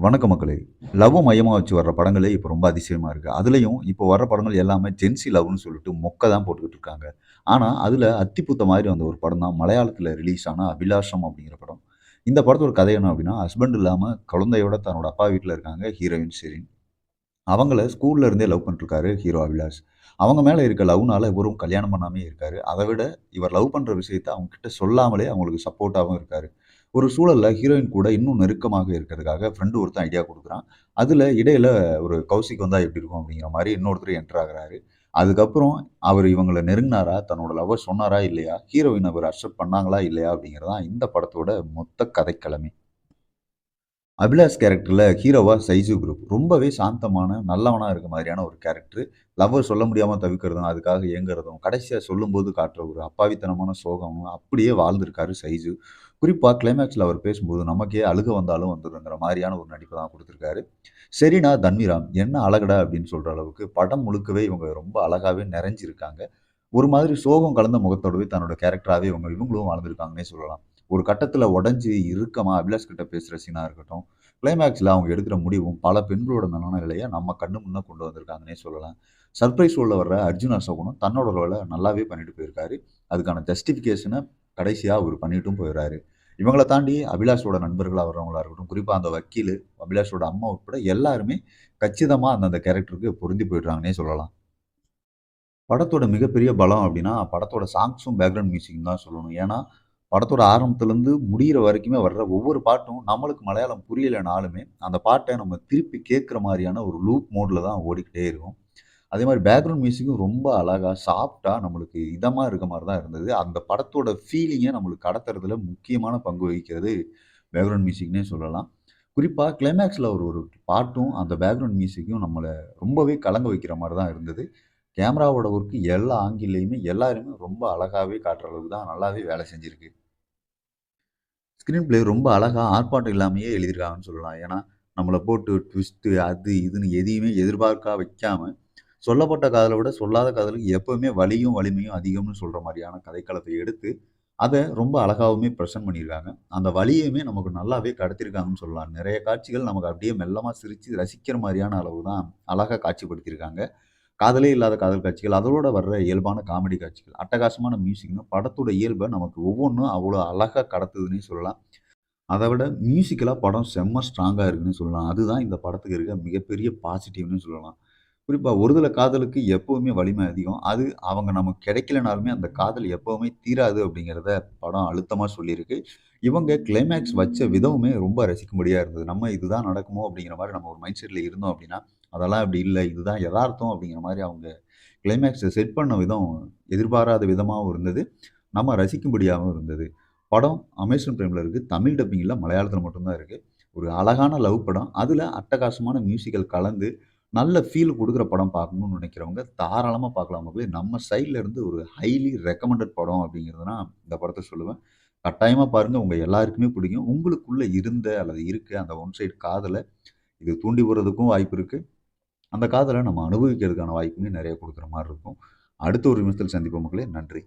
வணக்கம் மக்களே. லவ்வ மையமா வச்சு வர்ற படங்களே இப்ப ரொம்ப அதிசயமா இருக்கு. அதுலயும் இப்போ வர்ற படங்கள் எல்லாமே ஜென்ஸி லவ்ன்னு சொல்லிட்டு மொக்க தான் போட்டுக்கிட்டு இருக்காங்க. ஆனா, அதுல அத்திப்பூத்த மாதிரி வந்த ஒரு படம் தான் மலையாளத்துல ரிலீஸ் ஆன அபிலாஷம் அப்படிங்கிற படம். இந்த படத்தோட கதை என்ன அப்படின்னா, ஹஸ்பண்ட் இல்லாம குழந்தையோட தன்னோட அப்பா வீட்ல இருக்காங்க ஹீரோயின் ஷெரின். அவங்கள ஸ்கூல்ல இருந்தே லவ் பண்ணிட்டுருக்காரு ஹீரோ அபிலாஷ். அவங்க மேல இருக்க லவ்னால இவரும் கல்யாணம் பண்ணாமயே இருக்காரு. அத விட இவர் லவ் பண்ற விஷயத்த அவங்க கிட்ட சொல்லாமலே அவங்களுக்கு சப்போர்ட்டாவும் இருக்காரு. ஒரு சூழல்ல ஹீரோயின் கூட இன்னும் நெருக்கமாக இருக்கிறதுக்காக ஃப்ரெண்ட் ஒருத்தன் ஐடியா குடுக்குறான். அதுல இடையில ஒரு கௌசிக் வந்தா எப்படி இருக்கும் அப்படிங்கிற மாரி இன்னொருத்தர் என்டர் ஆகுறாரு. அதுக்கப்புறம் அவரு இவங்கள நெருங்குனாரா? தன்னோட லவ்வ சொன்னாரா? இல்லையா? ஹீரோயின் அவர அக்செப்ட் பண்ணாங்களா? இல்லையா? அப்படிங்கிறது தான் இந்த படத்தோட மொத்த கதைக்களமே. அபிலாஷ் கேரக்டர்ல ஹீரோவா சைஜு குரூப். ரொம்பவே சாந்தமான, நல்லவனா இருக்க மாதிரியான ஒரு கேரக்டர். லவ்வ சொல்ல முடியாம தவிக்கிறதும், அதுக்காக ஏங்குறதும், கடைசியா சொல்லும்போது காட்டுற ஒரு அப்பாவித்தனமான சோகமும் அப்படியே வாழ்ந்திருக்காரு சைஜு. குறிப்பா கிளைமாக்ஸ்ல அவர் பேசும்போது நமக்கே அழுக வந்தாலும் வந்துருங்கிற மாரியான ஒரு நடிப்ப தான் குடுத்திருக்காரு. "செரீனா தன்விராம் என்ன அழகுடா" அப்படின்னு சொல்ற அளவுக்கு படம் முழுக்கவே இவங்க ரொம்ப அழகாவே நிறைஞ்சிருக்காங்க. ஒரு மாதிரி சோகம் கலந்த முகத்தோடவே தன்னோட கேரக்டராவே இவங்களும் வாழ்ந்திருக்காங்கன்னே சொல்லலாம். ஒரு கட்டத்தில உடைஞ்சு இறுக்கமா அபிலாஷ் கிட்ட பேசுற சீனா இருக்கட்டும், கிளைமாக்ஸ்ல அவங்க எடுக்கிற முடிவும் பல பெண்களோட மனநிலைய நம்ம கண்ணு முன்ன கொண்டு வந்திருக்காங்கன்னே சொல்லலாம். சர்ப்ரைஸ் ரோல்ல வர்ற அர்ஜுன் அசோகனும் தன்னோட ரோல நல்லாவே பண்ணிட்டு போயிருக்காரு. அதுக்கான ஜஸ்டிஃபிகேஷன கடைசியா அவரு பண்ணிட்டும் போயிறாரு. இவங்கள தாண்டி அபிலாஷோட நண்பர்களா வர்றவங்களா இருக்கட்டும், குறிப்பா அந்த வக்கீலு, அபிலாஷோட அம்மா உட்பட எல்லாருமே கச்சிதமா அந்தந்த கேரக்டருக்கு பொருந்தி போயிடுறாங்கன்னே சொல்லலாம். படத்தோட மிகப்பெரிய பலம் அப்டின்னா, படத்தோட சாங்ஸும், பேக்கிரவுண்ட் மியூசிக்கும் தான் சொல்லணும். ஏன்னா, படத்தோட ஆரம்பத்துலருந்து முடியிற வரைக்குமே வர்ற ஒவ்வொரு பாட்டும் நம்மளுக்கு மலையாளம் புரியலனாலுமே, அந்த பாட்ட நம்ம திருப்பி கேட்கிற மாரியான ஒரு லூப் மோட்ல தான் ஓடிக்கிட்டே இருக்கும். அதே மாரி பேக்கிரவுண்ட் மியூசிக்கும் ரொம்ப அழகா, சாஃப்ட்டா நம்மளுக்கு இதமா இருக்க மாரி தான் இருந்தது. அந்த படத்தோட ஃபீலிங்க நம்மளுக்கு கடத்துறதுல முக்கியமான பங்கு வகிக்கிறது பேக்கிரவுண்ட் மியூசிக்னே சொல்லலாம். குறிப்பா கிளைமாக்ஸ்ல ஒரு ஒரு பாட்டும், அந்த பேக்கிரவுண்ட் மியூசிக்கும் நம்மள ரொம்பவே கலங்க வைக்கிற மாரி தான் இருந்தது. கேமராவோட ஒர்க் எல்லா ஆங்கிள்லயுமே எல்லாருமே ரொம்ப அழகாவே காட்டுற அளவுக்கு தான் நல்லாவே வேலை செஞ்சிருக்கு. ஸ்க்ரீன் பிளே ரொம்ப அழகா ஆர்ப்பாட்டம் இல்லாமயே எழுதியிருக்காங்கன்னு சொல்லலாம். ஏன்னா, நம்மள போட்டு ட்விஸ்ட்டு அது இதுன்னு எதையுமே எதிர்பார்க்கா வைக்காம, சொல்லப்பட்ட காதல விட சொல்லாத காதலுக்கு எப்பவுமே வலியும், வலிமையும் அதிகம்னு சொல்ற மாரியான கதைக்களத்த எடுத்து, அத ரொம்ப அழகாவுமே பிரசன்ட் பண்ணியிருக்காங்க. அந்த வலியையுமே நமக்கு நல்லாவே கடத்தியிருக்காங்கன்னு சொல்லலாம். நெறைய காட்சிகள் நமக்கு அப்படியே மெல்லமா சிரிச்சு ரசிக்கிற மாரியான அளவு தான் அழகா காட்சிப்படுத்தியிருக்காங்க. காதலே இல்லாத காதல் காட்சிகள், அதோட வர்ற இயல்பான காமெடி காட்சிகள், அட்டகாசமான மியூசிக்ன்னு படத்தோட இயல்ப நமக்கு ஒவ்வொன்னும் அவ்வளோ அழகா கடத்துதுன்னே சொல்லலாம். அத விட மியூசிக்கலா படம் செம்ம ஸ்ட்ராங்கா இருக்குன்னு சொல்லலாம். அதுதான் இந்த படத்துக்கு இருக்க மிகப்பெரிய பாசிட்டிவ்ன்னு சொல்லலாம். குறிப்பா ஒருதல காதலுக்கு எப்பவுமே வலிமை அதிகம். அது அவங்க நமக்கு கிடைக்கலனாலுமே அந்த காதல் எப்பவுமே தீராது அப்படிங்கிறத படம் அழுத்தமா சொல்லியிருக்கு. இவங்க கிளைமாக்ஸ் வச்ச விதமுமே ரொம்ப ரசிக்கும்படியா இருந்தது. நம்ம இதுதான் நடக்குமோ அப்படிங்கிற மாரி நம்ம ஒரு மைண்ட் செட்ல இருந்தோம் அப்படின்னா, அதெல்லாம் அப்படி இல்ல. இதுதான் எதார்த்தம் அப்படிங்கிற மாரி அவங்க கிளைமாக்ஸ செட் பண்ண விதம் எதிர்பாராத விதமாவும் இருந்தது. நம்ம ரசிக்கும்படியாவும் இருந்தது. படம் அமேசான் பிரைம்ல இருக்கு. தமிழ் டப்பிங் இல்ல. மலையாளத்தில மட்டும் தான் இருக்கு. ஒரு அழகான லவ் படம். அதுல அட்டகாசமான மியூசிக்கல் கலந்து, நல்ல ஃபீல் குடுக்குற படம் பார்க்கணும்னு நினைக்கிறவங்க தாராளமா பார்க்கலாம் மக்களே. நம்ம சைட்ல இருந்து ஒரு ஹைலி ரெக்கமெண்டட் படம் அப்படிங்கிறது நான் இந்த படத்த சொல்லுவேன். கட்டாயமா பாருங்க. உங்க எல்லாருக்குமே பிடிக்கும். உங்களுக்குள்ள இருந்த அல்லது இருக்க அந்த ஒன் சைடு காதல இது தூண்டி விடுறதுக்கும் வாய்ப்பு இருக்கு. அந்த காதல நம்ம அனுபவிக்கிறதுக்கான வாய்ப்புமே நெறைய குடுக்குற மாரி இருக்கும். அடுத்த ஒரு நிமிஷத்தில் சந்திப்போம் மக்களே. நன்றி.